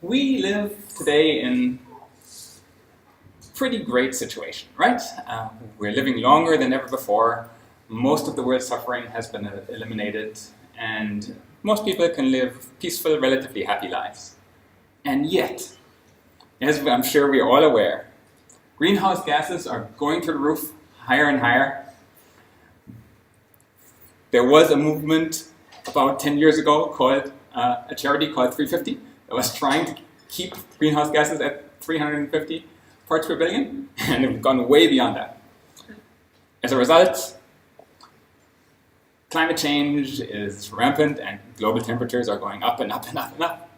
We live today in pretty great situation, right? We're living longer than ever before. Most of the world's suffering has been eliminated, and most people can live peaceful, relatively happy lives. And yet, as I'm sure we're all aware, greenhouse gases are going through the roof, higher and higher. There was a movement about 10 years ago called a charity called 350 that was trying to keep greenhouse gases at 350 parts per billion, and they've gone way beyond that. As a result, climate change is rampant and global temperatures are going up and up and up and up.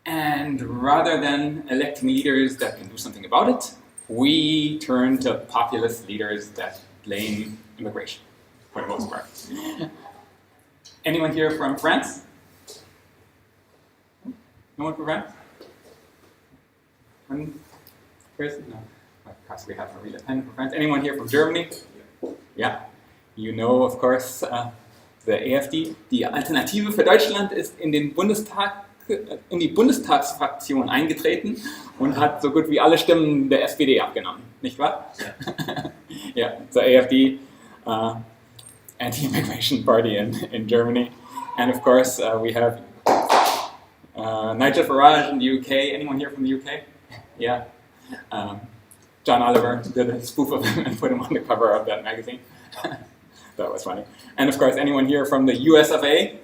And rather than electing leaders that can do something about it, we turn to populist leaders that blame immigration, for the most part. Anyone here from France? No one from France? No. Of course, we have a real attendant from France. Anyone here from Germany? Yeah. You know, of course, the AfD. Die Alternative für Deutschland ist in die Bundestagsfraktion eingetreten und hat so gut wie alle Stimmen der SPD abgenommen, nicht wahr? Yeah, the AfD, anti-immigration party in Germany. And of course, we have Nigel Farage in the UK. Anyone here from the UK? Yeah. John Oliver did a spoof of him and put him on the cover of that magazine. That was funny. And of course, anyone here from the US of A?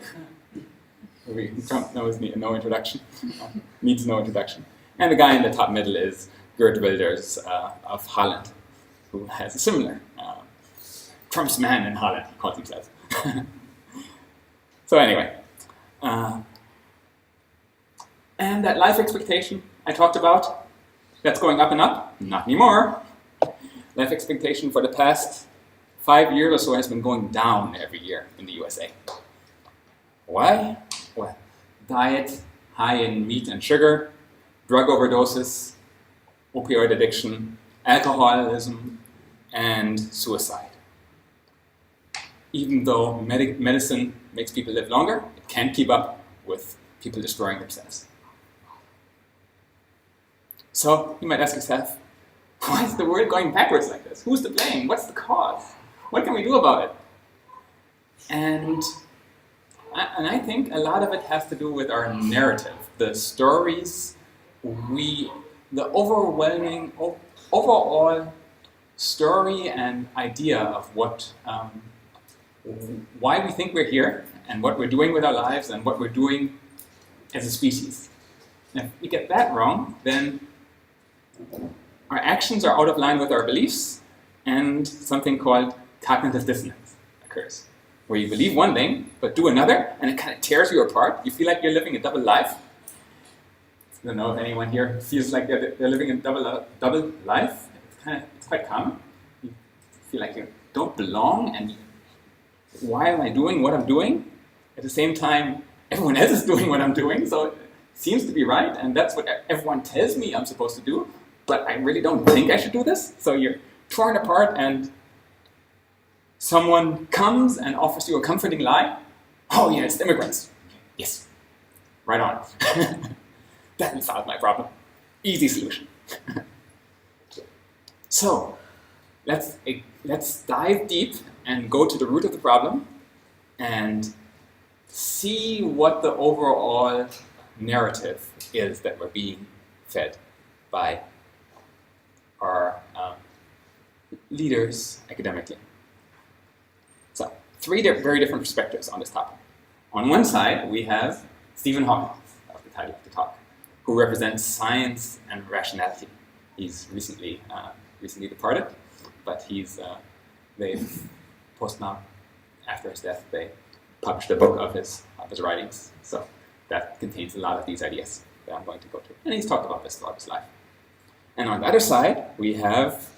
Trump knows no introduction. Needs no introduction. And the guy in the top middle is Geert Wilders of Holland, who has a similar Trump's man in Holland, he calls himself. So anyway, and that life expectation I talked about, that's going up and up? Not anymore. Life expectation for the past 5 years or so has been going down every year in the USA. Why? Well, diet high in meat and sugar, drug overdoses, opioid addiction, alcoholism, and suicide. Even though medicine makes people live longer, it can't keep up with people destroying themselves. So you might ask yourself, why is the world going backwards like this? Who's to blame? What's the cause? What can we do about it? And I think a lot of it has to do with our narrative, the stories, the overwhelming, overall story and idea of what, why we think we're here and what we're doing with our lives and what we're doing as a species. And if we get that wrong, then our actions are out of line with our beliefs, and something called cognitive dissonance occurs, where you believe one thing, but do another, and it kind of tears you apart. You feel like you're living a double life. I don't know if anyone here feels like they're living a double life. It's quite common. You feel like you don't belong, and why am I doing what I'm doing? At the same time, everyone else is doing what I'm doing, so it seems to be right, and that's what everyone tells me I'm supposed to do, but I really don't think I should do this. So you're torn apart, and someone comes and offers you a comforting lie. Oh yeah, it's the immigrants. Yes, right on. That will solve my problem. Easy solution. So let's dive deep and go to the root of the problem and see what the overall narrative is that we're being fed by our leaders academically. So, three very different perspectives on this topic. On one side, we have Stephen Hawking, of the title of the talk, who represents science and rationality. He's recently departed, but they've now, after his death, they published a book of his writings. So that contains a lot of these ideas that I'm going to go to. And he's talked about this throughout his life. And on the other side, we have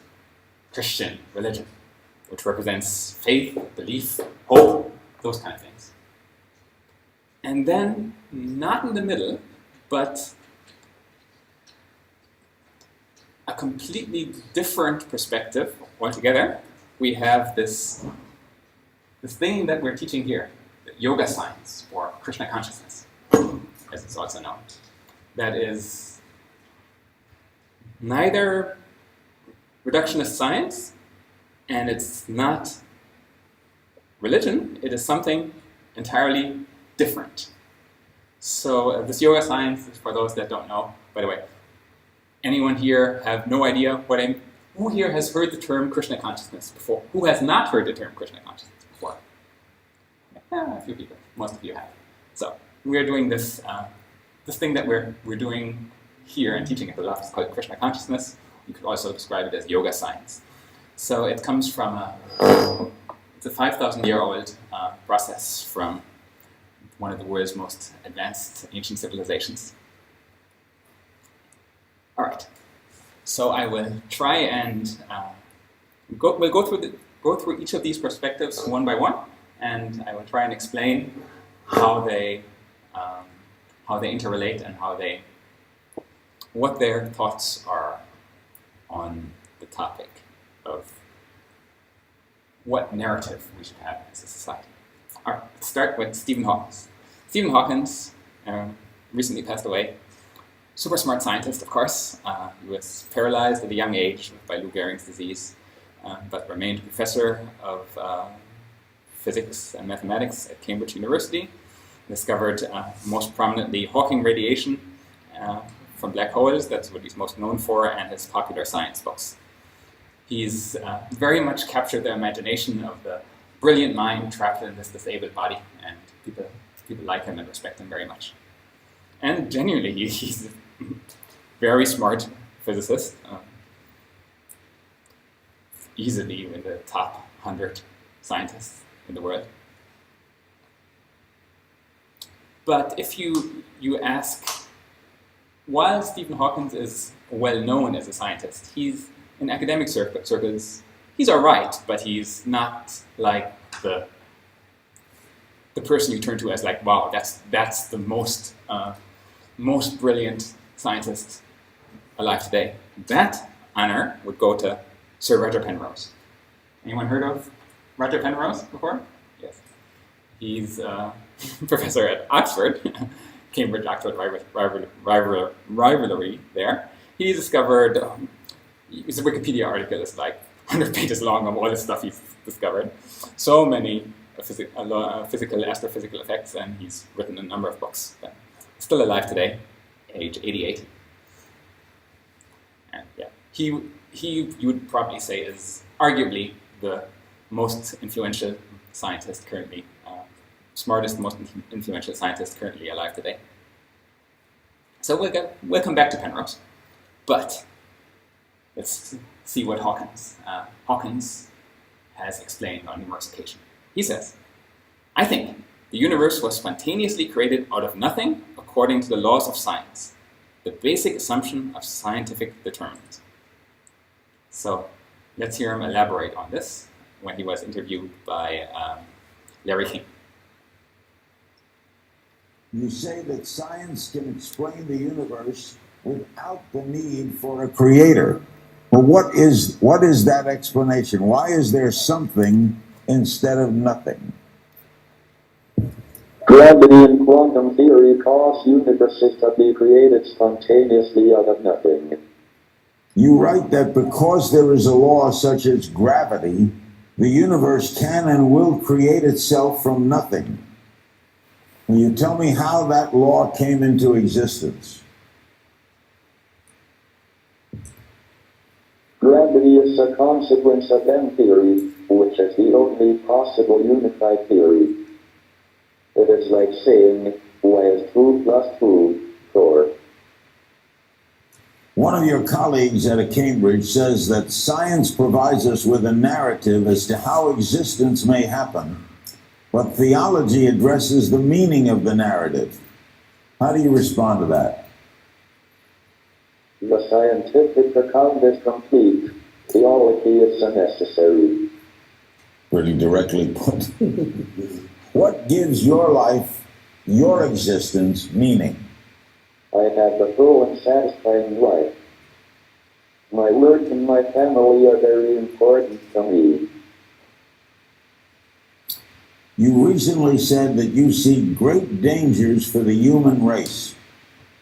Christian religion, which represents faith, belief, hope, those kind of things. And then, not in the middle, but a completely different perspective altogether, we have this thing that we're teaching here, yoga science, or Krishna consciousness, as it's also known. that is neither reductionist science and it's not religion. It is something entirely different. So this yoga science, for those that don't know, by the way, anyone here have no idea who here has heard the term Krishna consciousness before? Who has not heard the term Krishna consciousness before? Yeah, a few people. Most of you have. So we are doing this thing that we're doing here and teaching at the lab is called Krishna consciousness. You could also describe it as yoga science. So it comes from it's a 5,000-year-old process from one of the world's most advanced ancient civilizations. All right. So I will try and we'll go through each of these perspectives one by one, and I will try and explain how they interrelate and what their thoughts are on the topic of what narrative we should have as a society. All right, let's start with Stephen Hawking. Stephen Hawking recently passed away. Super smart scientist, of course. He was paralyzed at a young age by Lou Gehrig's disease, but remained professor of physics and mathematics at Cambridge University. Discovered most prominently Hawking radiation from black holes. That's what he's most known for, and his popular science books. He's very much captured the imagination of the brilliant mind trapped in this disabled body, and people like him and respect him very much. And genuinely, he's a very smart physicist, easily in the top 100 scientists in the world. But if you ask, while Stephen Hawking is well known as a scientist, he's in academic circles, he's all right, but he's not like the person you turn to as like, wow, that's the most brilliant scientist alive today. That honor would go to Sir Roger Penrose. Anyone heard of Roger Penrose before? Yes. He's a professor at Oxford, Cambridge-Oxford rivalry there. He discovered, his Wikipedia article is like 100 pages long of all the stuff he's discovered. So many physical, astrophysical effects, and he's written a number of books. But still alive today, age 88. And yeah, he you would probably say is arguably the most influential scientist currently, smartest, most influential scientist currently alive today. So we'll come back to Penrose, but let's see what Hawkins has explained on numerous occasions. He says, I think the universe was spontaneously created out of nothing according to the laws of science, the basic assumption of scientific determinism. So let's hear him elaborate on this when he was interviewed by Larry King. You say that science can explain the universe without the need for a creator. Well, what is that explanation? Why is there something instead of nothing? Gravity and quantum theory cause universes to be created spontaneously out of nothing. You write that because there is a law such as gravity, the universe can and will create itself from nothing. Will you tell me how that law came into existence? Gravity is a consequence of M theory, which is the only possible unified theory. It is like saying, why is 2 plus 2 4? One of your colleagues at Cambridge says that science provides us with a narrative as to how existence may happen, but theology addresses the meaning of the narrative. How do you respond to that? The scientific account is complete. Theology is unnecessary. Pretty directly put. What gives your life, your existence, meaning? I have a full and satisfying life. My work and my family are very important to me. You recently said that you see great dangers for the human race.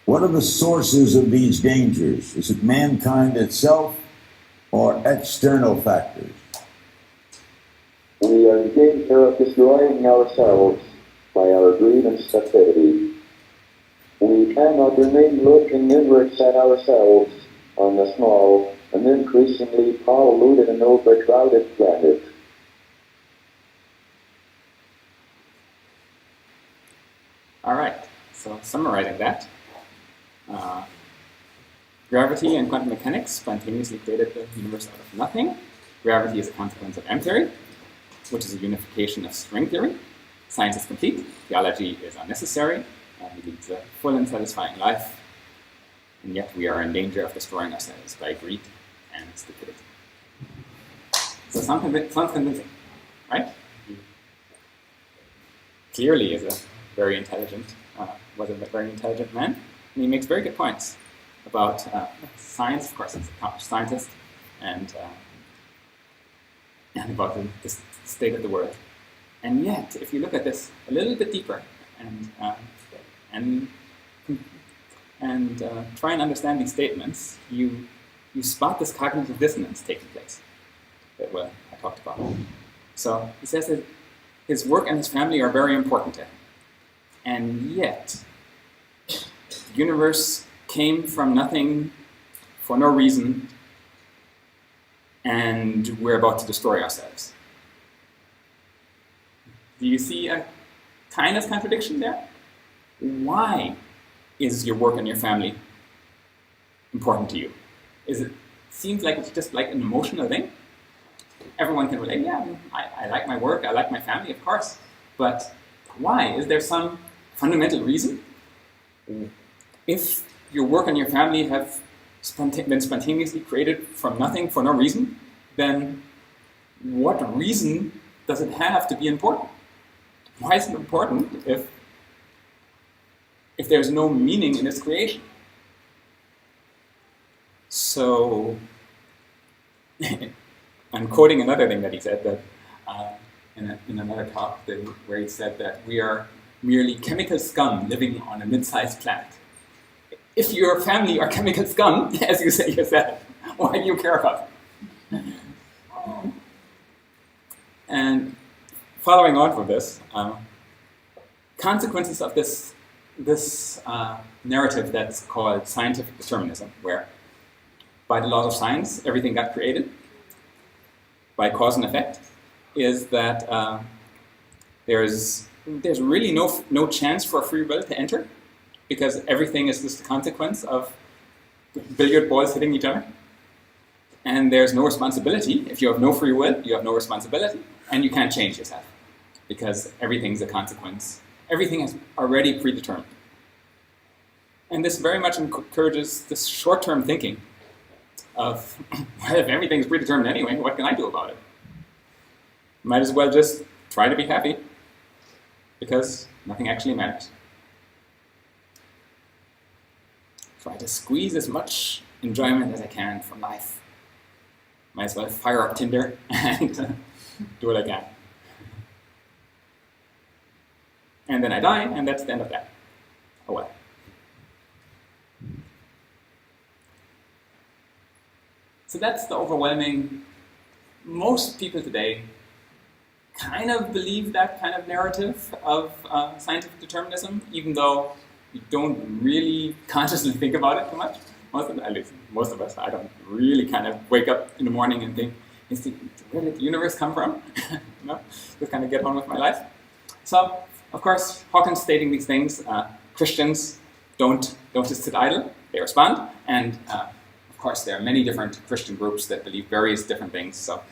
What are the sources of these dangers? Is it mankind itself or external factors? We are in danger of destroying ourselves by our greed and stupidity. We cannot remain looking inwards at ourselves on the small and increasingly polluted and overcrowded planet. All right, so summarizing that, gravity and quantum mechanics spontaneously created the universe out of nothing. Gravity is a consequence of M theory, which is a unification of string theory. Science is complete, theology is unnecessary, and leads a full and satisfying life, and yet we are in danger of destroying ourselves by greed and stupidity. So sounds convincing, right? He clearly is a very intelligent, was a very intelligent man, and he makes very good points about science. Of course, he's a accomplished scientist, and about the state of the world. And yet, if you look at this a little bit deeper and try and understand these statements, you spot this cognitive dissonance taking place that I talked about. So he says that his work and his family are very important to him, and yet the universe came from nothing for no reason, and we're about to destroy ourselves. Do you see a kind of contradiction there? Why is your work and your family important to you? Seems like it's just like an emotional thing? Everyone can relate, yeah, I like my work, I like my family, of course. But why? Is there some fundamental reason? If your work and your family have been spontaneously created from nothing for no reason, then what reason does it have to be important? Why is it important if there's no meaning in its creation? So, I'm quoting another thing that he said that in another talk where he said that we are merely chemical scum living on a mid-sized planet. If your family are chemical scum, as you say yourself, why do you care about it? And following on from this, consequences of this narrative that's called scientific determinism, where by the laws of science everything got created by cause and effect, is that there's really no chance for free will to enter, because everything is just a consequence of billiard balls hitting each other. And there's no responsibility. If you have no free will, you have no responsibility, and you can't change yourself, because everything's a consequence. Everything is already predetermined. And this very much encourages this short-term thinking of, well, if everything's predetermined anyway, what can I do about it? Might as well just try to be happy, because nothing actually matters. Try to squeeze as much enjoyment as I can from life. Might as well fire up Tinder and do what I can. And then I die, and that's the end of that. Oh well. So that's the overwhelming. Most people today kind of believe that kind of narrative of scientific determinism, even though we don't really consciously think about it too much. At least most of us, I don't really kind of wake up in the morning and think, where did the universe come from? Just kind of get on with my life. So, of course, Hawkins stating these things, Christians don't just sit idle, they respond, and of course there are many different Christian groups that believe various different things. So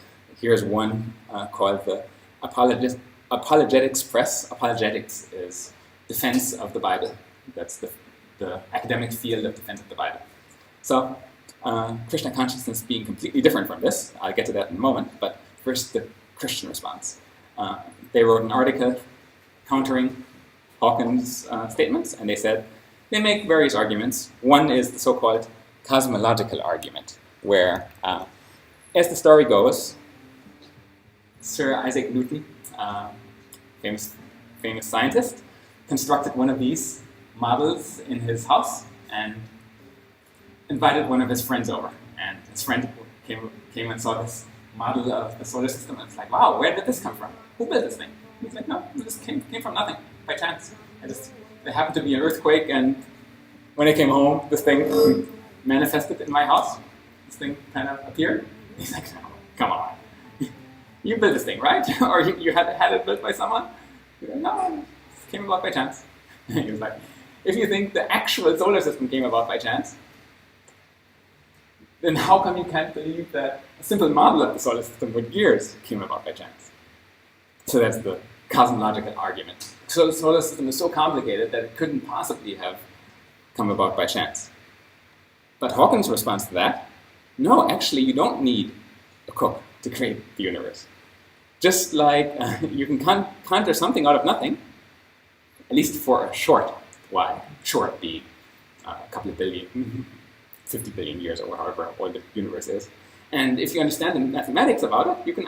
here's one called the Apologetics Press. Apologetics is defense of the Bible. That's the academic field of defense of the Bible. So Krishna consciousness being completely different from this, I'll get to that in a moment, but first the Christian response. They wrote an article countering Hawkins' statements, and they said they make various arguments. One is the so-called cosmological argument, where, as the story goes, Sir Isaac Newton, famous scientist, constructed one of these models in his house, and invited one of his friends over. And his friend came and saw this model of the solar system, and it's like, wow, where did this come from? Who built this thing? He's like, no, this came from nothing, by chance. There happened to be an earthquake, and when I came home, this thing manifested in my house. This thing kind of appeared. He's like, no, come on. You built this thing, right? Or you had it built by someone? He's like, no, it came about by chance. He was like, if you think the actual solar system came about by chance, then how come you can't believe that a simple model of the solar system with years came about by chance? So that's the cosmological argument. So the solar system is so complicated that it couldn't possibly have come about by chance. But Hawkins' response to that, no, actually you don't need a cook to create the universe. Just like you can conjure something out of nothing, at least for a short while, short being a couple of billion, 50 billion years or however old the universe is. And if you understand the mathematics about it,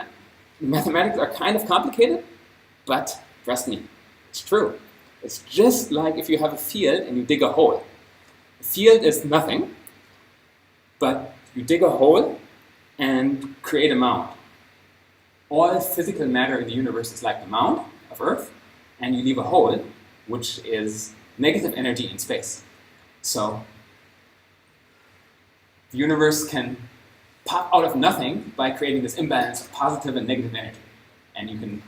mathematics are kind of complicated, but trust me, it's true. It's just like if you have a field and you dig a hole. The field is nothing, but you dig a hole and create a mound. All physical matter in the universe is like the mound of Earth, and you leave a hole, which is negative energy in space. So the universe can pop out of nothing by creating this imbalance of positive and negative energy. And you can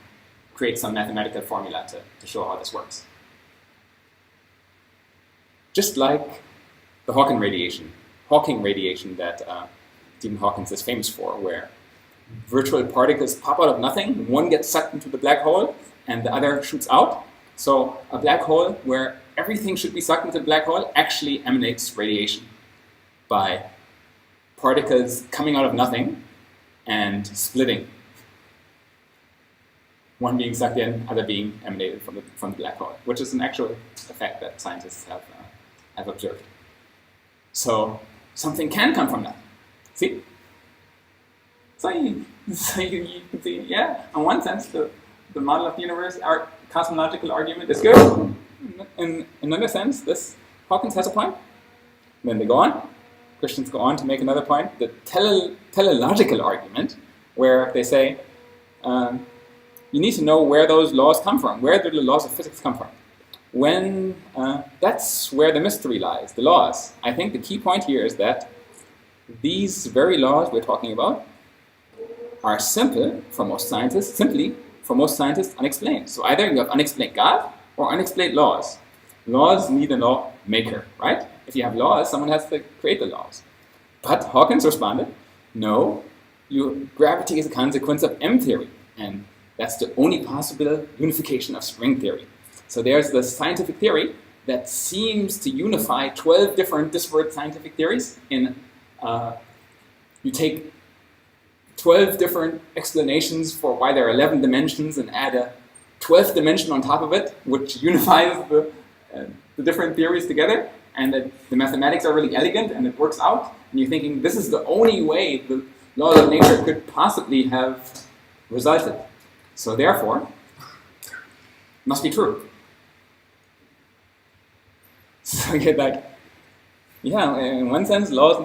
create some mathematical formula to show how this works. Just like the Hawking radiation that Stephen Hawking is famous for, where virtual particles pop out of nothing, one gets sucked into the black hole, and the other shoots out. So a black hole where everything should be sucked into the black hole actually emanates radiation by particles coming out of nothing and splitting. One being sucked in, other being emanated from the black hole, which is an actual effect that scientists have observed. So something can come from that. See? So you can see, yeah, in one sense, the model of the universe, our cosmological argument is good. In another sense, Hawkins has a point. Then they go on. Christians go on to make another point, the teleological argument, where they say, you need to know where those laws come from. Where do the laws of physics come from? That's where the mystery lies, the laws. I think the key point here is that these very laws we're talking about are simply, for most scientists, unexplained. So either you have unexplained God or unexplained laws. Laws need a law maker, right? If you have laws, someone has to create the laws. But Hawkins responded, no, gravity is a consequence of M theory, and that's the only possible unification of string theory. So there's the scientific theory that seems to unify 12 different disparate scientific theories in, you take 12 different explanations for why there are 11 dimensions and add a 12th dimension on top of it, which unifies the different theories together, and that the mathematics are really elegant and it works out, and you're thinking this is the only way the laws of nature could possibly have resulted. So therefore, it must be true. So you're like, yeah, in one sense, laws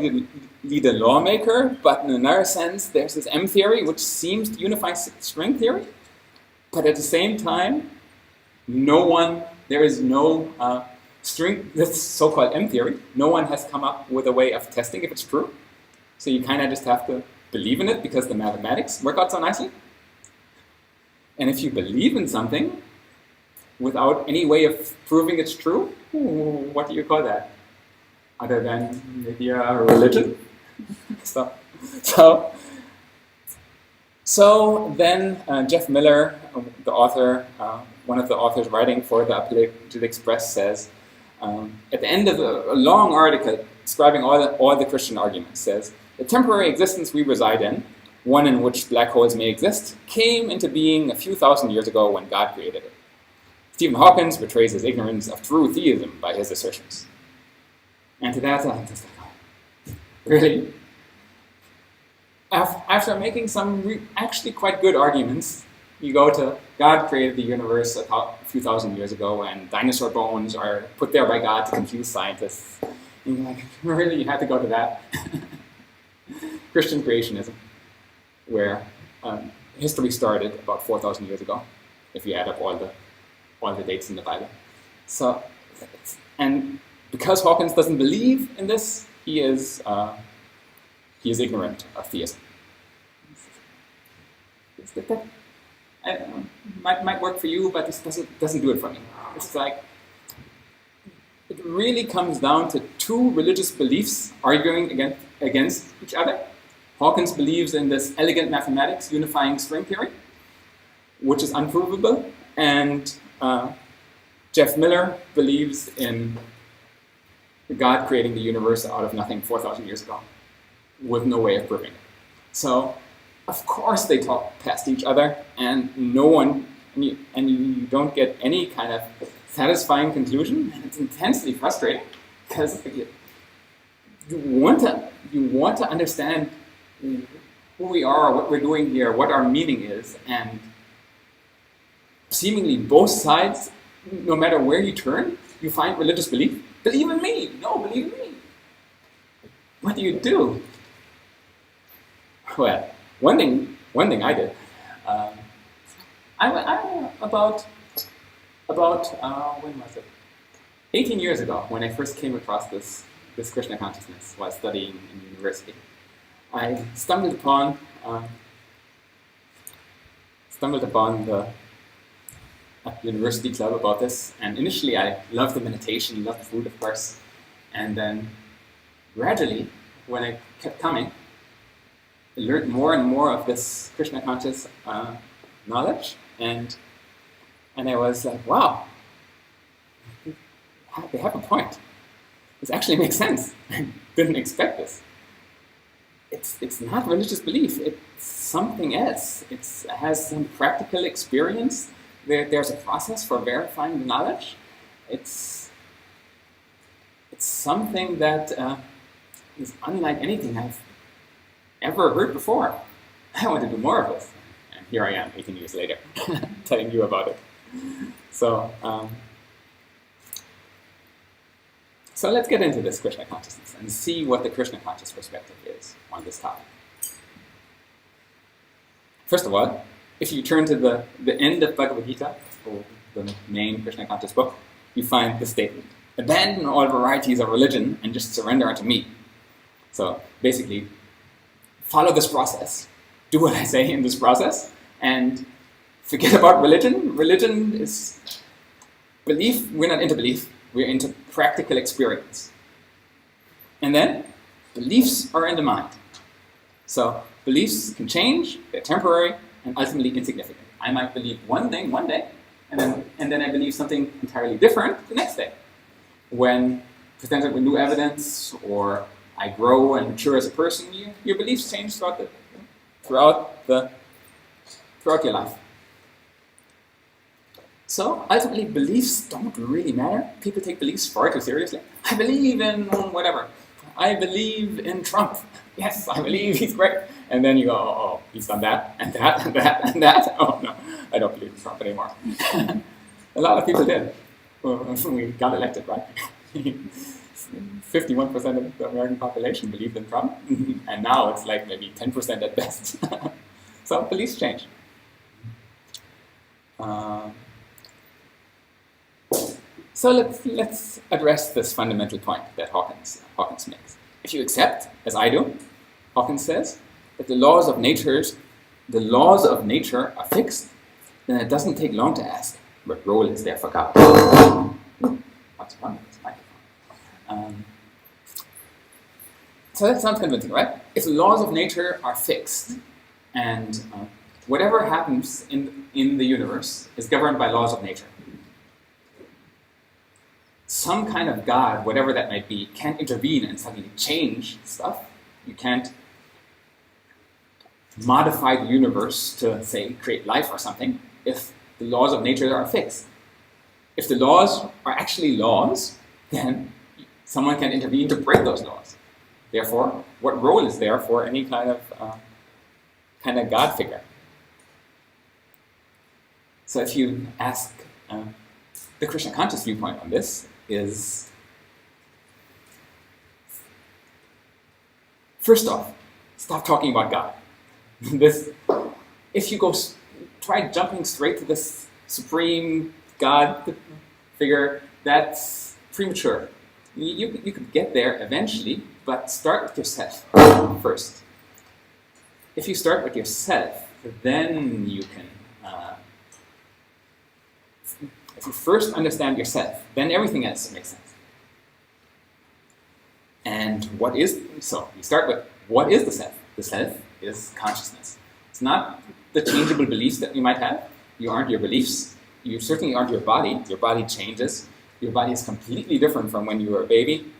lead a lawmaker, but in another sense, there's this M theory, which seems to unify string theory, but at the same time, there is no string, this so-called M theory, no one has come up with a way of testing if it's true. So you kind of just have to believe in it because the mathematics work out so nicely. And if you believe in something without any way of proving it's true, what do you call that? Other than maybe a religion? So then Jeff Miller, the author, one of the authors writing for the Apologetic Express, says, at the end of a long article describing all the Christian arguments, says, the temporary existence we reside in, one in which black holes may exist, came into being a few thousand years ago when God created it. Stephen Hawkins betrays his ignorance of true theism by his assertions. And to that, I'm just like, oh, really? After making some actually quite good arguments, you go to God created the universe a few thousand years ago, and dinosaur bones are put there by God to confuse scientists. And like, really, you had to go to that? Christian creationism, where history started about 4,000 years ago, if you add up all the dates in the Bible. So, and because Hawkins doesn't believe in this, he is ignorant of theism. That I don't know, might work for you, but this doesn't do it for me. It's like it really comes down to two religious beliefs arguing against each other. Hawkins believes in this elegant mathematics unifying string theory, which is unprovable, and Jeff Miller believes in God creating the universe out of nothing 4,000 years ago, with no way of proving it. So, of course, they talk past each other, and you don't get any kind of satisfying conclusion. It's intensely frustrating because you want to understand who we are, what we're doing here, what our meaning is, and seemingly both sides, no matter where you turn, you find religious belief. Believe in me. No, believe in me. What do? Well, one thing I did. About when was it? 18 years ago, when I first came across this Krishna consciousness while studying in university, I stumbled upon the university club about this, and initially I loved the meditation, loved the food, of course, and then gradually, when I kept coming, I learned more and more of this Krishna conscious knowledge, and I was like, wow, they have a point. This actually makes sense. I didn't expect this. It's not religious belief. It's something else. It has some practical experience. There's a process for verifying the knowledge. It's something that is unlike anything I've ever heard before. I want to do more of this. And here I am, 18 years later, telling you about it. So let's get into this Krishna consciousness and see what the Krishna conscious perspective is on this topic. First of all, if you turn to the end of Bhagavad-gita, or the main Krishna conscious book, you find the statement, abandon all varieties of religion and just surrender unto me. So basically, follow this process. Do what I say in this process, and forget about religion. Religion is belief. We're not into belief. We're into practical experience. And then, beliefs are in the mind. So, beliefs can change, they're temporary, and ultimately insignificant. I might believe one thing one day, and then I believe something entirely different the next day. When presented with new evidence, or I grow and mature as a person, your beliefs change throughout your life. So, ultimately, beliefs don't really matter. People take beliefs far too seriously. I believe in whatever. I believe in Trump. Yes, I believe he's great. And then you go, oh, he's done that, and that, and that, and that. Oh, no, I don't believe in Trump anymore. A lot of people did. When we got elected, right? 51% of the American population believed in Trump. And now it's like maybe 10% at best. So, beliefs change. So let's address this fundamental point that Hawkins makes. If you accept, as I do, Hawkins says, that the laws of nature are fixed, then it doesn't take long to ask, what role is there for God? What's wrong with this microphone? So that sounds convincing, right? If the laws of nature are fixed, and whatever happens in the universe is governed by laws of nature, some kind of God, whatever that might be, can't intervene and suddenly change stuff. You can't modify the universe to, say, create life or something if the laws of nature are fixed. If the laws are actually laws, then someone can intervene to break those laws. Therefore, what role is there for any kind of God figure? So if you ask the Krishna conscious viewpoint on this, is First off, stop talking about God. If you try jumping straight to this supreme God figure, that's premature. You could get there eventually, but start with yourself first. If you start with yourself, then you can. If you first understand yourself, then everything else makes sense. And so you start with what is the self? The self is consciousness. It's not the changeable beliefs that you might have. You aren't your beliefs. You certainly aren't your body. Your body changes. Your body is completely different from when you were a baby.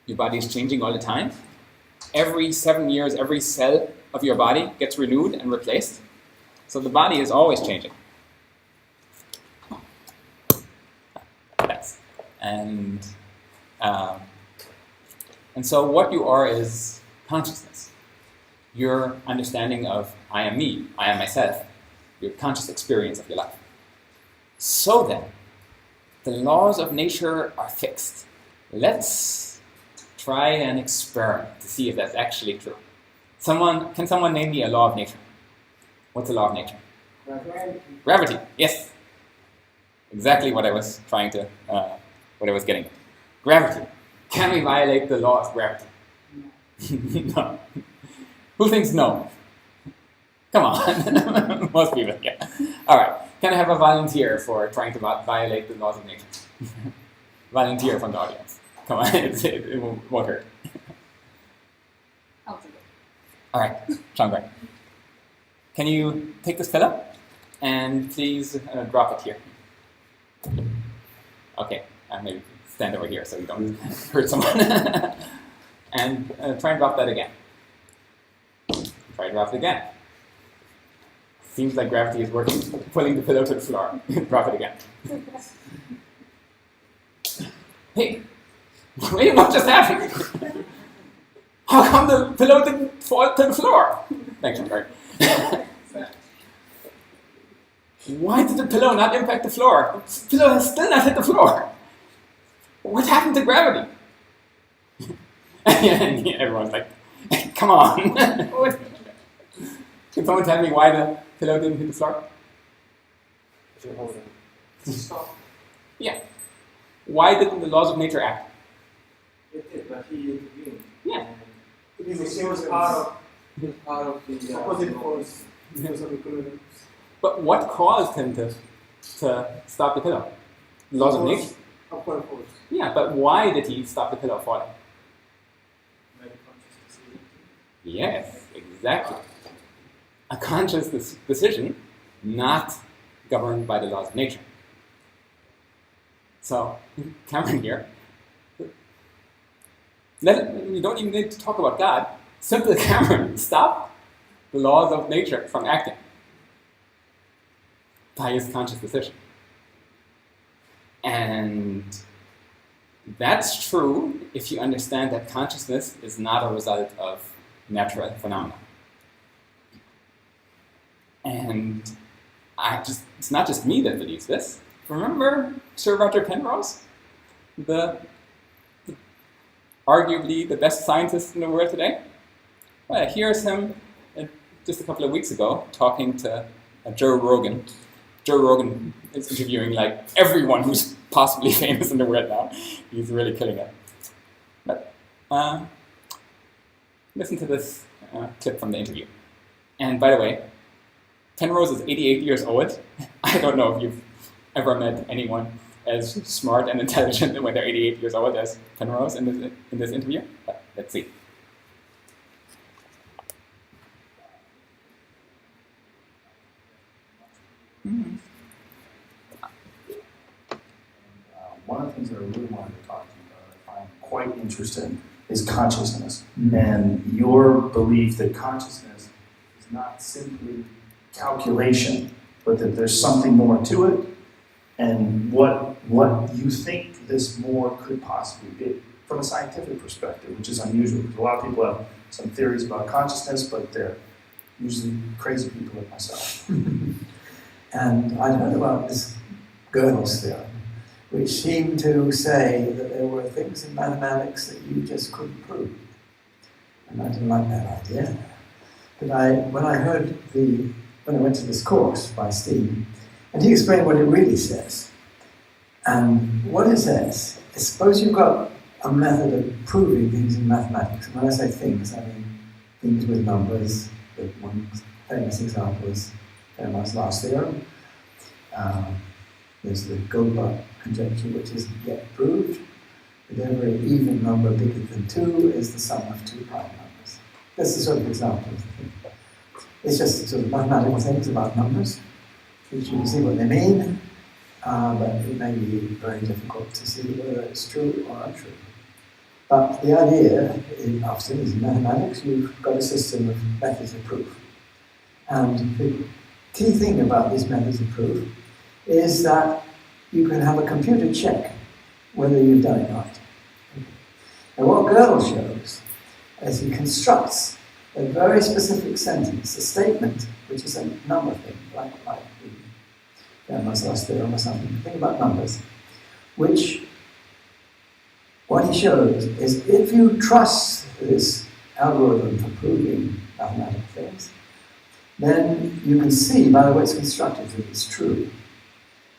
Your body is changing all the time. Every 7 years, every cell of your body gets renewed and replaced. So the body is always changing. Yes. And so what you are is consciousness. Your understanding of I am me, I am myself, your conscious experience of your life. So then, the laws of nature are fixed. Let's try an experiment to see if that's actually true. Can someone name me a law of nature? What's a law of nature? Gravity. Gravity, yes. Exactly what I was getting at. Gravity. Can we violate the law of gravity? No. Who thinks no? Come on. Most people, yeah. All right. Can I have a volunteer for trying to violate the laws of nature? Volunteer from the audience. Come on, it won't hurt. I'll do it. All right, Shanghai. Can you take this pillow and please drop it here? Okay, maybe stand over here so you don't hurt someone. And try and drop that again. Try to drop it again. Seems like gravity is working, pulling the pillow to the floor. Drop it again. Hey, wait, what just happened? How come the pillow didn't fall to the floor? Thanks, Shanghai. Why did the pillow not impact the floor? The pillow has still not hit the floor. What happened to gravity? And everyone's like, come on. Can someone tell me why the pillow didn't hit the floor? Yeah. Why didn't the laws of nature act? It did, but he intervened. Yeah. He was part of the Opposite force. But what caused him to stop the pillow? The laws of nature? Upward force. Yeah, but why did he stop the pillow falling? Yes, exactly. A conscious decision, not governed by the laws of nature. So, Cameron here, you don't even need to talk about God. Simply, Cameron, stop the laws of nature from acting by his conscious decision. And that's true if you understand that consciousness is not a result of natural phenomena. And it's not just me that believes this. Remember Sir Roger Penrose? Arguably the best scientist in the world today? Well, here's him just a couple of weeks ago talking to Joe Rogan. Joe Rogan is interviewing like everyone who's possibly famous in the world now. He's really killing it. But listen to this clip from the interview. And by the way, Penrose is 88 years old. I don't know if you've ever met anyone as smart and intelligent when they're 88 years old as Penrose in this interview. But let's see. Mm-hmm. One of the things that I really wanted to talk to you about, I find quite interesting, is consciousness. Mm-hmm. And your belief that consciousness is not simply calculation, but that there's something more to it, and what you think this more could possibly be from a scientific perspective, which is unusual, because a lot of people have some theories about consciousness, but they're usually crazy people like myself. And I'd heard about this Gödel's theorem, which seemed to say that there were things in mathematics that you just couldn't prove. And I didn't like that idea. But when I went to this course by Steve, and he explained what it really says. And what it says is, suppose you've got a method of proving things in mathematics. And when I say things, I mean things with numbers. The one famous example is Fermat's last theorem. There's the Goldbach conjecture, which isn't yet proved. That every even number bigger than 2 is the sum of 2 prime numbers. That's the sort of example of the thing. It's just sort of mathematical things about numbers, which you can see what they mean, but it may be very difficult to see whether it's true or untrue. But the idea, often, is in mathematics, you've got a system of methods of proof. And the key thing about these methods of proof is that you can have a computer check whether you've done it right. And what Gödel shows is he constructs a very specific sentence, a statement, which is a number thing, like the Fermat's last theorem or something. Think about numbers, which what he shows is if you trust this algorithm for proving mathematical things, then you can see by the way it's constructed that it's true.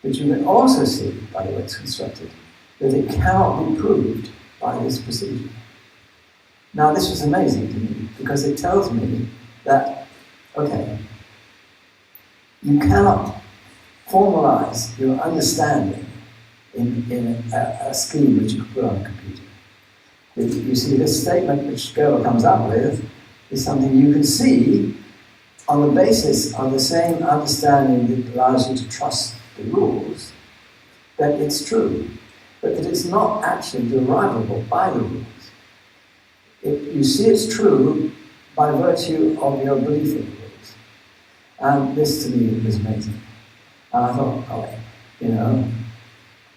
But you can also see by the way it's constructed that it cannot be proved by this procedure. Now this was amazing to me because it tells me that, okay, you cannot formalize your understanding in a scheme which you can put on a computer. You see, this statement which Gödel comes up with is something you can see on the basis of the same understanding that allows you to trust the rules, that it's true, but that it's not actually derivable by the rules. You see it's true by virtue of your belief in the rules. And this to me was amazing. And I thought, oh,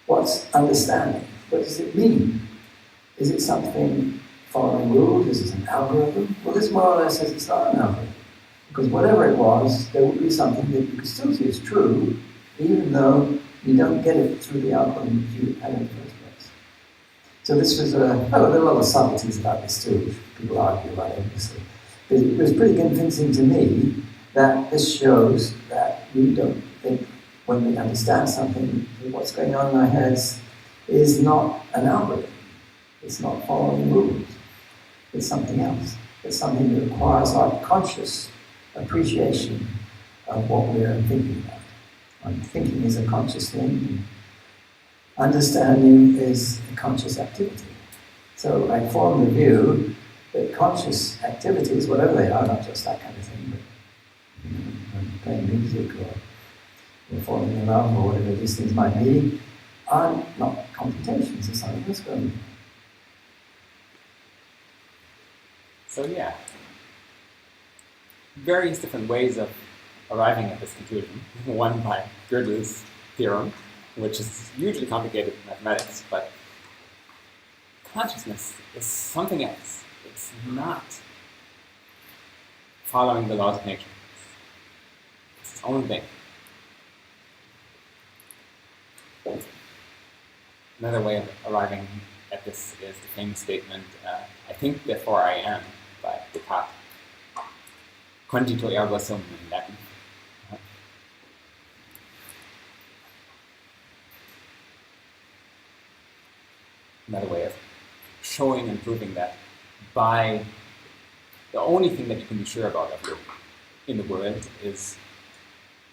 what's understanding? What does it mean? Is it something following rules? Is it an algorithm? Well, this more or less says it's not an algorithm. Because whatever it was, there would be something that you could still see as true, even though you don't get it through the algorithm that you had in the first place. So this was there are a lot of subtleties about this too, which people argue about, obviously. But it was pretty convincing to me that this shows that we don't think, when we understand something, what's going on in our heads is not an algorithm. It's not following rules. It's something else. It's something that requires our conscious appreciation of what we're thinking about. And thinking is a conscious thing. Understanding is a conscious activity. So I form the view that conscious activities, whatever they are, not just that kind of thing, but playing music or falling in love or whatever these things might be, are not computations. It's something that's going on. So yeah, various different ways of arriving at this conclusion. One by Gödel's theorem, which is hugely complicated in mathematics, but consciousness is something else. It's not following the laws of nature. It's its own thing. Another way of arriving at this is the famous statement, I think, therefore I am, by Descartes. Cogito ergo sum in Latin. Another way of showing and proving that by the only thing that you can be sure about in the world is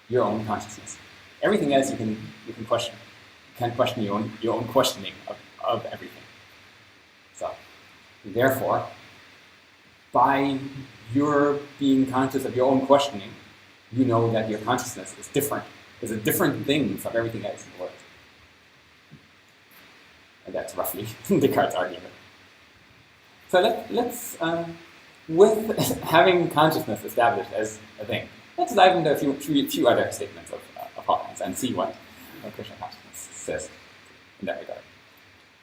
your own consciousness. Everything else you can question. You can't question your own questioning of everything. So, therefore, by your being conscious of your own questioning, you know that your consciousness is different. It's a different thing from everything else in the world. And that's roughly Descartes' argument. So let's with having consciousness established as a thing, let's dive into a few other statements of Hawkins and see what Krishna consciousness says in that regard.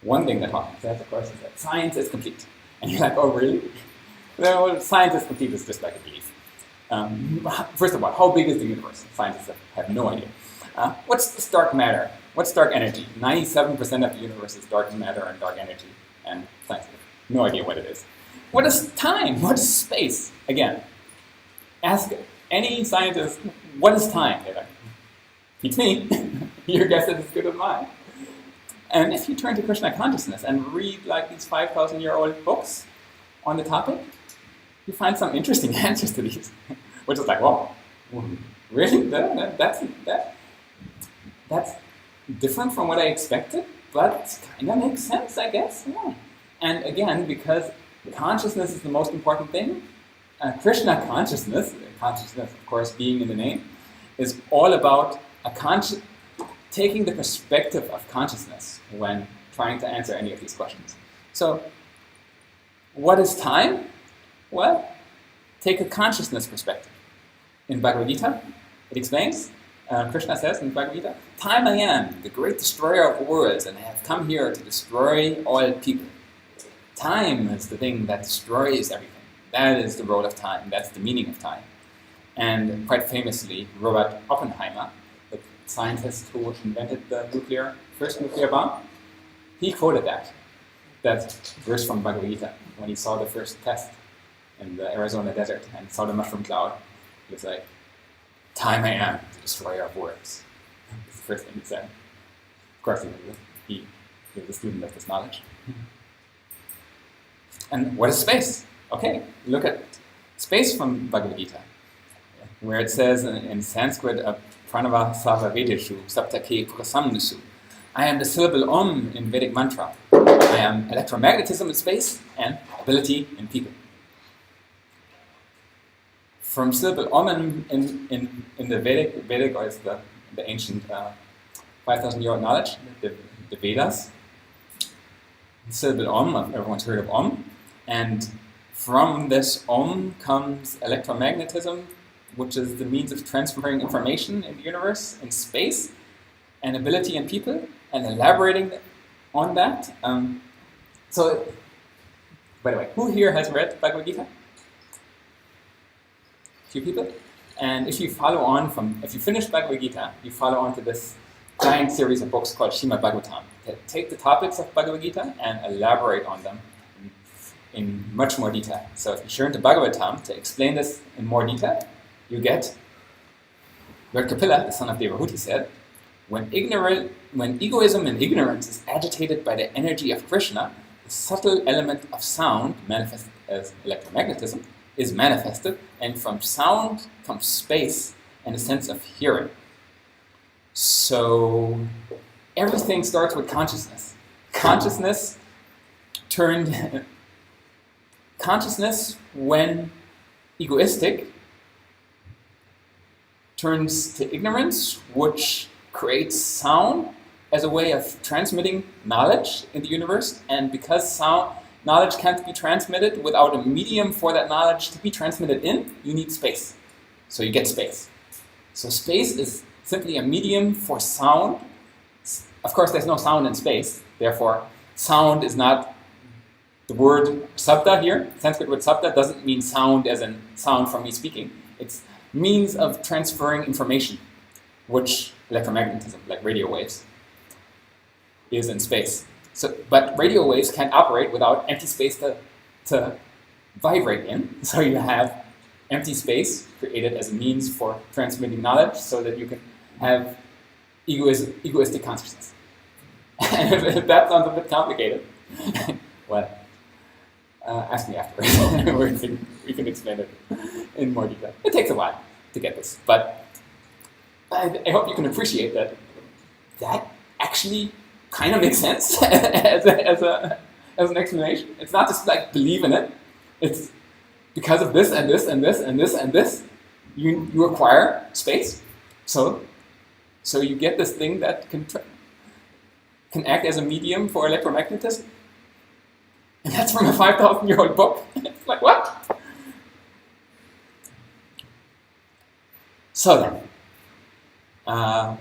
One thing that Hawkins says, of course, is that science is complete. And you're like, oh, really? Well, science is complete is just like a belief. First of all, how big is the universe? Scientists have no idea. What's dark matter? What's dark energy? 97% of the universe is dark matter and dark energy, and scientists have no idea what it is. what is time? What is space? Again, ask any scientist, what is time? They're like, beats me. Your guess is as good as mine. And if you turn to Krishna consciousness and read like these 5,000-year-old books on the topic, you find some interesting answers to these, which is like, whoa, really? That's different from what I expected, but kind of makes sense, I guess. Yeah. And again, because consciousness is the most important thing, Krishna consciousness, of course, being in the name, is all about taking the perspective of consciousness when trying to answer any of these questions. So, what is time? Well, take a consciousness perspective. In Bhagavad-gita, it explains, Krishna says in Bhagavad-gita, time I am, the great destroyer of worlds, and I have come here to destroy all people. Time is the thing that destroys everything. That is the role of time. That's the meaning of time. And quite famously, Robert Oppenheimer, the scientist who invented the first nuclear bomb, he quoted that verse from Bhagavad-gita when he saw the first test in the Arizona desert and saw the mushroom cloud. He was like, time I am, the destroyer of worlds. That's the first thing he said. Of course, he was a student of this knowledge. And what is space? Okay, look at space from Bhagavad-gita, where it says in Sanskrit, pranava sava vedeshu saptake prasamnusu. I am the syllable Om in Vedic mantra. I am electromagnetism in space and ability in people. From syllable Om in the Vedic, or it's the ancient 5,000-year-old knowledge, the Vedas, the syllable Om, everyone's heard of Om, and from this Om comes electromagnetism, which is the means of transferring information in the universe, in space, and ability in people, and elaborating on that. So, by the way, who here has read Bhagavad-gita? A few people? And if you if you finish Bhagavad-gita, you follow on to this giant series of books called Srimad Bhagavatam, that take the topics of Bhagavad-gita and elaborate on them in much more detail. So if you turn to Bhagavatam to explain this in more detail, you get Lord Kapila, the son of Devahuti, said, when egoism and ignorance is agitated by the energy of Krishna, the subtle element of sound, manifested as electromagnetism, is manifested, and from sound comes space and a sense of hearing. So everything starts with consciousness. Consciousness, when egoistic, turns to ignorance, which creates sound as a way of transmitting knowledge in the universe. And because knowledge can't be transmitted without a medium for that knowledge to be transmitted in, you need space. So you get space. So space is simply a medium for sound. Of course, there's no sound in space. Therefore, sound is not the word sabda here. Sanskrit word sabda doesn't mean sound as in sound from me speaking. It's means of transferring information, which electromagnetism, like radio waves, is in space. So, but radio waves can't operate without empty space to vibrate in. So you have empty space created as a means for transmitting knowledge so that you can have egoistic consciousness. And if that sounds a bit complicated, well, ask me afterwards. we can explain it in more detail. It takes a while to get this, but I hope you can appreciate that actually kind of makes sense as an explanation. It's not just like believe in it. It's because of this and this and this and this and this, you acquire space. So you get this thing that can act as a medium for electromagnetism. And that's from a 5,000-year-old book. It's like, what? So then,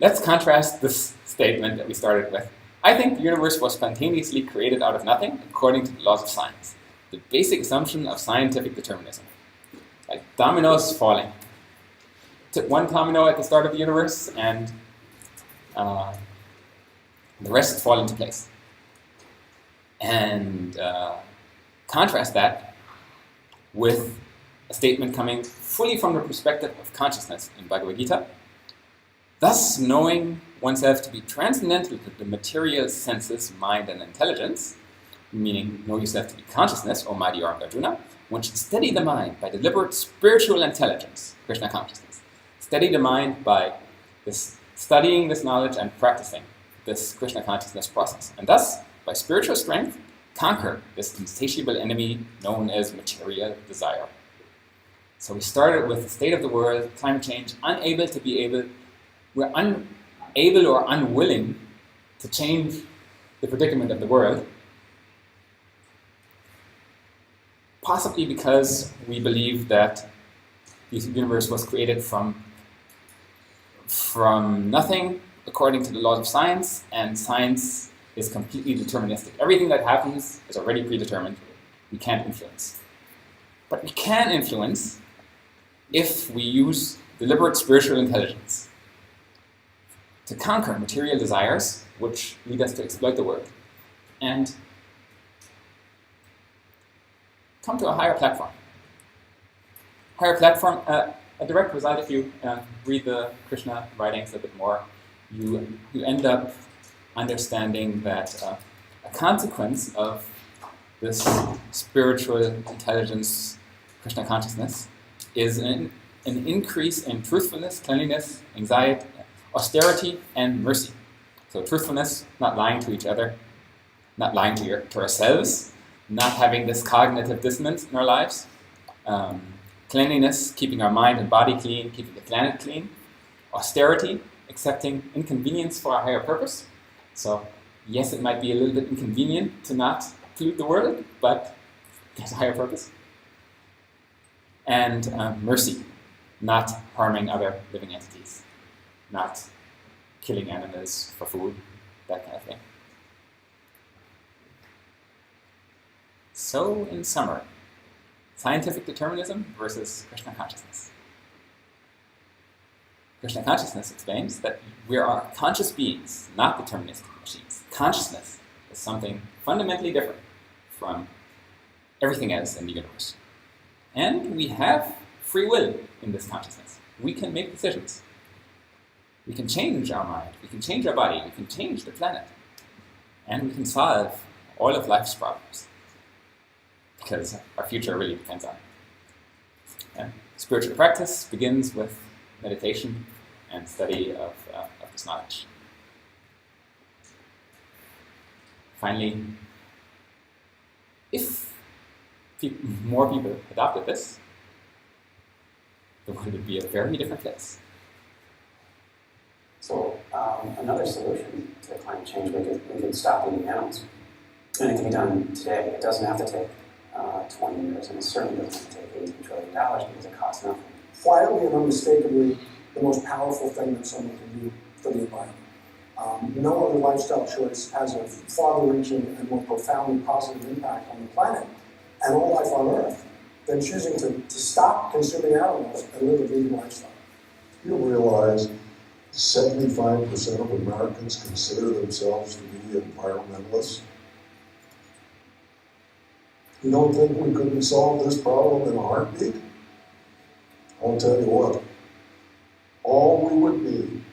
let's contrast this statement that we started with. I think the universe was spontaneously created out of nothing according to the laws of science, the basic assumption of scientific determinism. Like dominoes falling. Took one domino at the start of the universe and the rest fall into place. And Contrast that with a statement coming fully from the perspective of consciousness in Bhagavad-gita. Thus, knowing oneself to be transcendental to the material senses, mind, and intelligence, meaning know yourself to be consciousness, O mighty armed Arjuna, one should steady the mind by deliberate spiritual intelligence, Krishna consciousness. Steady the mind by studying this knowledge and practicing this Krishna consciousness process. And thus, by spiritual strength, conquer this insatiable enemy known as material desire. So we started with the state of the world, climate change, we're unable or unwilling to change the predicament of the world, possibly because we believe that the universe was created from nothing according to the laws of science, and science is completely deterministic. Everything that happens is already predetermined. We can't influence. But we can influence if we use deliberate spiritual intelligence to conquer material desires, which lead us to exploit the world, and come to a higher platform. A direct result, if you read the Krishna writings a bit more, you end up understanding that a consequence of this spiritual intelligence, Krishna consciousness, is an increase in truthfulness, cleanliness, anxiety, austerity, and mercy. So truthfulness, not lying to each other, not lying to ourselves, not having this cognitive dissonance in our lives. Cleanliness, keeping our mind and body clean, keeping the planet clean. Austerity, accepting inconvenience for a higher purpose. So yes, it might be a little bit inconvenient to not pollute the world, but there's a higher purpose. And mercy, not harming other living entities, not killing animals for food, that kind of thing. So, in summary, scientific determinism versus Krishna consciousness. Krishna consciousness explains that we are conscious beings, not deterministic machines. Consciousness is something fundamentally different from everything else in the universe. And we have free will in this consciousness. We can make decisions. We can change our mind, we can change our body, we can change the planet. And we can solve all of life's problems. Because our future really depends on it. And spiritual practice begins with meditation and study of this knowledge. Finally, if more people adopted this, the world would be a very different place. So another solution to climate change, we could stop eating animals. And it can be done today. It doesn't have to take 20 years, and it certainly doesn't have to take $18 trillion because it costs nothing. Quietly and unmistakably, the most powerful thing that someone can do for the environment. No other lifestyle choice has a farther-reaching and more profoundly positive impact on the planet and all life on Earth than choosing to stop consuming animals and live a vegan lifestyle. You realize 75% of Americans consider themselves to be environmentalists? You don't think we couldn't solve this problem in a heartbeat? I'll tell you what, all we would need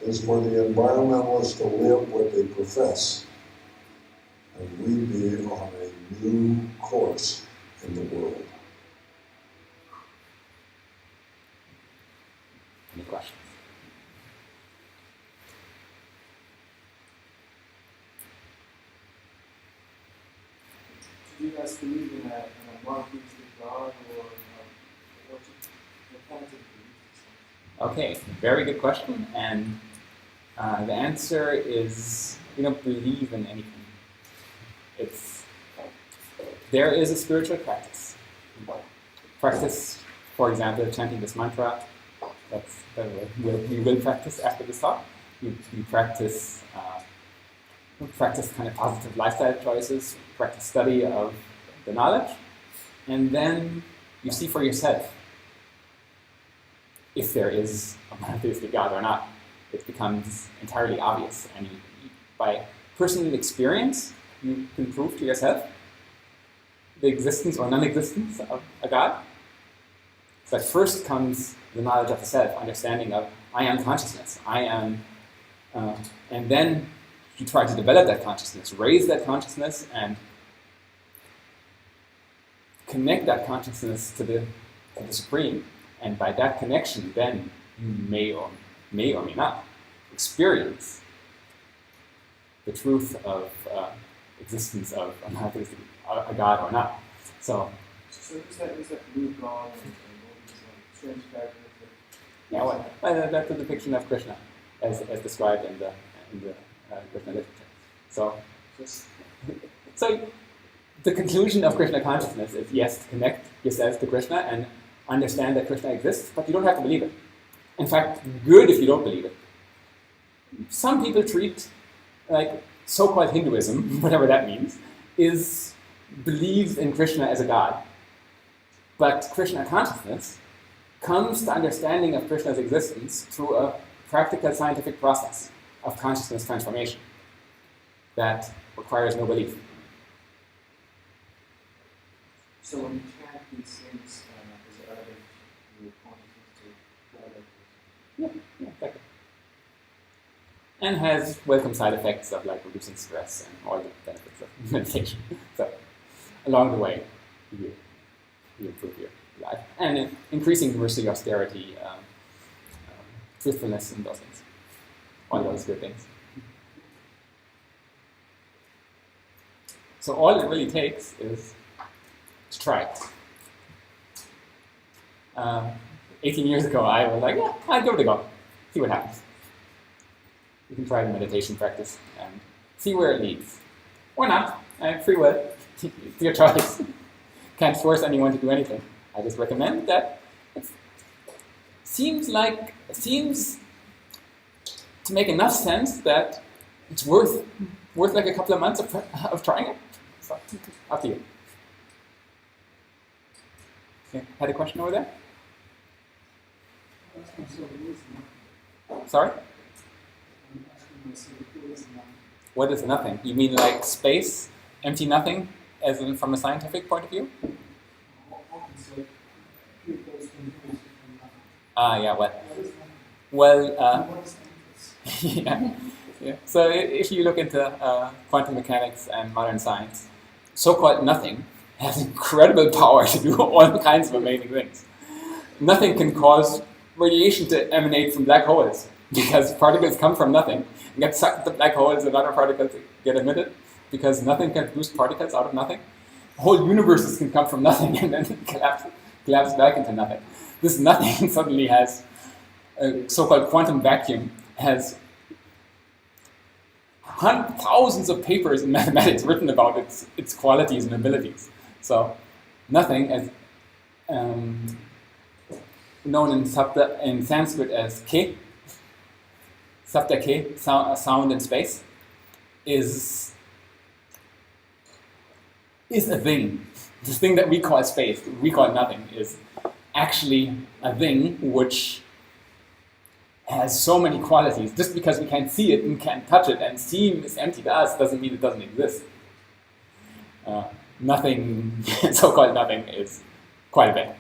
is for the environmentalists to live what they profess, and we'd be on a new course in the world. Any questions? Do you guys believe in a monotheistic God, or what's the point of belief? Okay, very good question, and the answer is we don't believe in anything. There is a spiritual practice. Practice, for example, chanting this mantra. We will practice after this talk. You practice kind of positive lifestyle choices, practice study of the knowledge, and then you see for yourself if there is a monotheistic God or not. It becomes entirely obvious, and by personal experience, you can prove to yourself the existence or non-existence of a God. So first comes the knowledge of the self, understanding of I am consciousness, I am, and then you try to develop that consciousness, raise that consciousness, and connect that consciousness to the Supreme. And by that connection, then you may or may not experience the truth of existence of a God or not. So is that blue God and all these strange characters? yeah, well, that's a depiction of Krishna as described in the Krishna literature. So the conclusion of Krishna consciousness is yes, to connect yourself to Krishna and understand that Krishna exists, but you don't have to believe it. In fact, good if you don't believe it. Some people treat like so-called Hinduism, whatever that means, believes in Krishna as a god. But Krishna consciousness comes to understanding of Krishna's existence through a practical scientific process of consciousness transformation that requires no belief. So when you chant these things, is it relevant to your consciousness to relevant? Yeah, exactly. And has welcome side effects of like reducing stress and all the benefits of meditation. So along the way, you improve your life. And increasing mercy, austerity, truthfulness, and those things. All those good things. So all it really takes is to try it. 18 years ago, I was like, yeah, I'll give it a go. See what happens. You can try the meditation practice and see where it leads. Or not. Free will. It's your choice. Can't force anyone to do anything. I just recommend that it seems to make enough sense that it's worth like a couple of months of trying it. So, up to you. Okay, had a question over there? Sorry? What is nothing? You mean like space, empty nothing, as in from a scientific point of view? Yeah, yeah. So if you look into quantum mechanics and modern science, so-called nothing has incredible power to do all kinds of amazing things. Nothing can cause radiation to emanate from black holes because particles come from nothing and get sucked into black holes and other particles get emitted because nothing can produce particles out of nothing. Whole universes can come from nothing and then collapse back into nothing. This nothing suddenly has a so-called quantum vacuum, has thousands of papers in mathematics written about its qualities and abilities. So nothing, as known in Sanskrit as ke, sapta ke, sound in space, is a thing. This thing that we call space, we call nothing, is actually a thing which has so many qualities. Just because we can't see it and can't touch it and seem is empty to us doesn't mean it doesn't exist. Nothing, so-called nothing, is quite a bit.